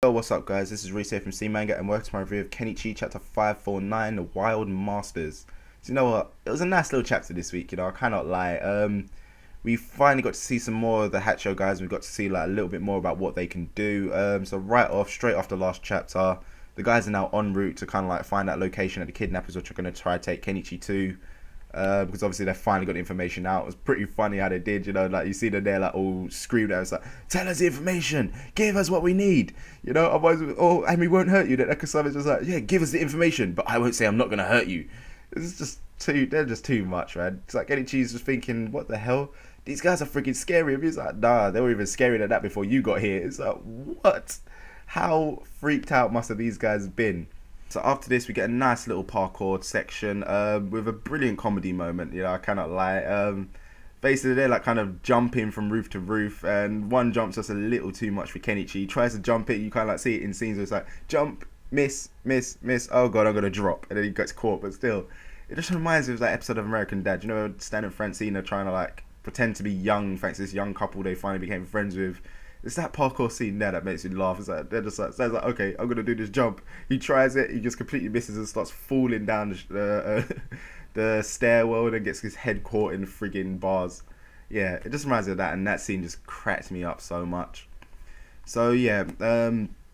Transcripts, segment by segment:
Yo, what's up guys, this is Reese here from C Manga and welcome to my review of Kenichi chapter 549, The Wild Masters. So you know what, it was a nice little chapter this week, I cannot lie. We finally got to see some more of the Hacho guys. We got to see like a little bit more about what they can do. So right off, straight after the last chapter, the guys are now en route to kind of like find that location that the kidnappers, which are going to try to take Kenichi to. Because obviously they finally got the information out. It was pretty funny how they did, like you see them there like all screamed at us like, tell us the information, give us what we need, otherwise, and we won't hurt you. That Akasama's just like, yeah, give us the information, but I won't say I'm not gonna hurt you. It's just they're just too much, man. It's like Kenichi's just thinking, what the hell? These guys are freaking scary. And he's like, nah, they were even scarier than that before you got here. It's like, what? How freaked out must have these guys been? So after this, we get a nice little parkour section with a brilliant comedy moment. I cannot lie. Basically, they're like kind of jumping from roof to roof, and one jump's just a little too much for Kenichi. He tries to jump it. You kind of like see it in scenes where it's like jump, miss, miss, miss. Oh god, I'm gonna drop, and then he gets caught. But still, it just reminds me of that episode of American Dad. Stan and Francine are trying to like pretend to be young, thanks to this young couple they finally became friends with. It's that parkour scene there that makes me laugh. It's like they're just like, Stan's like, okay, I'm gonna do this jump. He tries it, he just completely misses and starts falling down the stairwell and gets his head caught in the friggin' bars. Yeah, it just reminds me of that, and that scene just cracked me up so much. So yeah,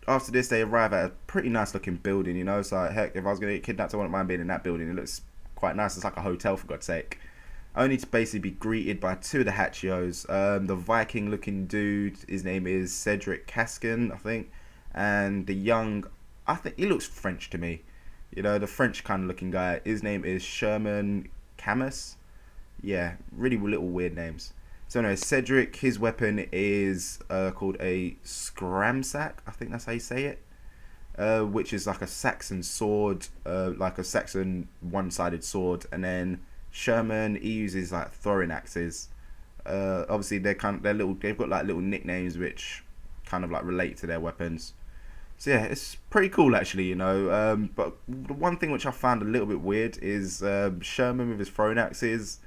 after this they arrive at a pretty nice looking building. So like, heck, if I was gonna get kidnapped, I wouldn't mind being in that building. It looks quite nice. It's like a hotel for God's sake. Only to basically be greeted by two of the Hachios. The Viking looking dude, his name is Cedric Cascan, I think. And the young, I think he looks French to me. The French kind of looking guy. His name is Sherman Camus. Yeah, really little weird names. So anyway, Cedric, his weapon is called a scramsack. I think that's how you say it. Which is like a Saxon sword, like a Saxon one-sided sword. And then Sherman, he uses like throwing axes. Obviously they've got like little nicknames which kind of like relate to their weapons. So yeah, it's pretty cool actually, but the one thing which I found a little bit weird is Sherman with his throwing axes.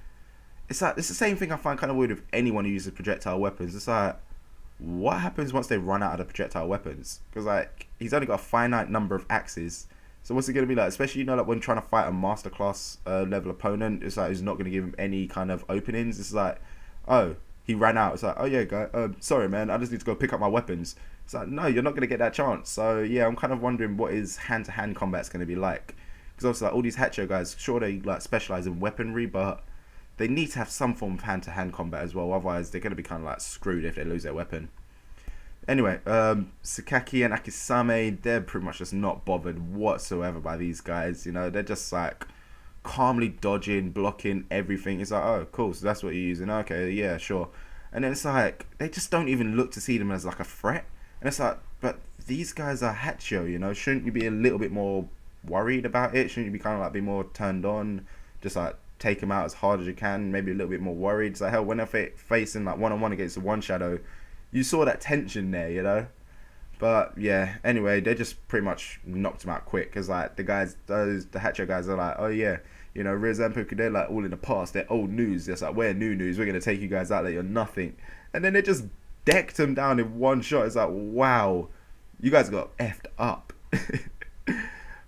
It's the same thing I find kind of weird with anyone who uses projectile weapons. It's like, what happens once they run out of the projectile weapons? Because like he's only got a finite number of axes. So what's it going to be like? Especially, like when trying to fight a masterclass level opponent, it's like he's not going to give him any kind of openings. It's like, oh, he ran out. It's like, oh yeah, guy, sorry man, I just need to go pick up my weapons. It's like, no, you're not going to get that chance. So yeah, I'm kind of wondering what his hand-to-hand combat's going to be like. Because obviously, like, all these Hacho guys, sure they like specialize in weaponry, but they need to have some form of hand-to-hand combat as well. Otherwise, they're going to be kind of like screwed if they lose their weapon. Anyway, Sakaki and Akisame, they're pretty much just not bothered whatsoever by these guys. They're just like calmly dodging, blocking everything. It's like, oh, cool, so that's what you're using. Okay, yeah, sure. And then it's like, they just don't even look to see them as like a threat. And it's like, but these guys are Hacho, shouldn't you be a little bit more worried about it? Shouldn't you be kind of like be more turned on? Just like take them out as hard as you can, maybe a little bit more worried. So hell, when they're facing like one-on-one against the one shadow, you saw that tension there, But yeah, anyway, they just pretty much knocked him out quick. Because like the Hacho guys are like, oh yeah, Rizampuku, they're like all in the past, they're old news. It's like, we're new news, we're going to take you guys out like you're nothing. And then they just decked him down in one shot. It's like, wow, you guys got effed up.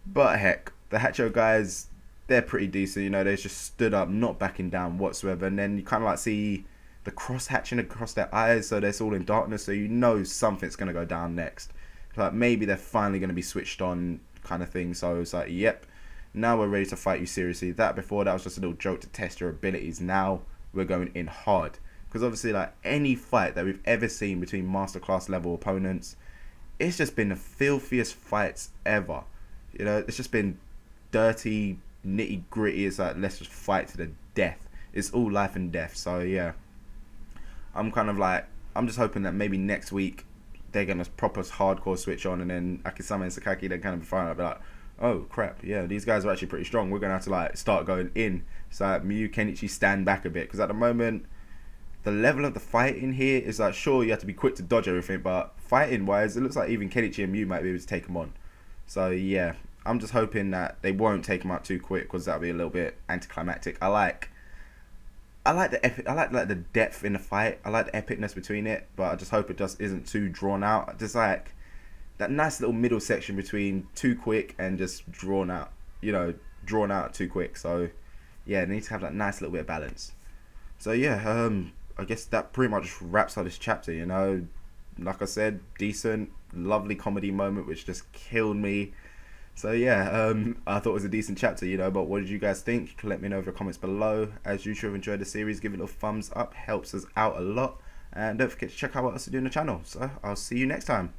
But heck, the Hacho guys, they're pretty decent, they just stood up, not backing down whatsoever. And then you kind of like see the cross hatching across their eyes, so they're all in darkness, so something's going to go down next. Like maybe they're finally going to be switched on kind of thing. So it's like, yep, now we're ready to fight you seriously. Before that was just a little joke to test your abilities. Now we're going in hard. Because obviously like any fight that we've ever seen between masterclass level opponents, it's just been the filthiest fights ever. It's just been dirty, nitty gritty. It's like, let's just fight to the death. It's all life and death. So yeah, I'm just hoping that maybe next week they're going to proper hardcore switch on, and then Akisame and Sakaki, they're kind of fine. I'll be like, oh crap, yeah, these guys are actually pretty strong. We're going to have to like start going in. So like, Miyu, Kenichi, stand back a bit. Because at the moment, the level of the fighting here is like, sure, you have to be quick to dodge everything, but fighting wise, it looks like even Kenichi and Miyu might be able to take them on. So yeah, I'm just hoping that they won't take them out too quick, because that'll be a little bit anticlimactic. I like the depth in the fight. I like the epicness between it, but I just hope it just isn't too drawn out. Just like, that nice little middle section between too quick and just drawn out, drawn out too quick. So yeah, they need to have that nice little bit of balance. So yeah, I guess that pretty much wraps up this chapter. Like I said, decent, lovely comedy moment which just killed me. So yeah, I thought it was a decent chapter, but what did you guys think? You can let me know in the comments below. As usual, if you enjoyed the series, give it a little thumbs up, helps us out a lot. And don't forget to check out what else I do on the channel. So I'll see you next time.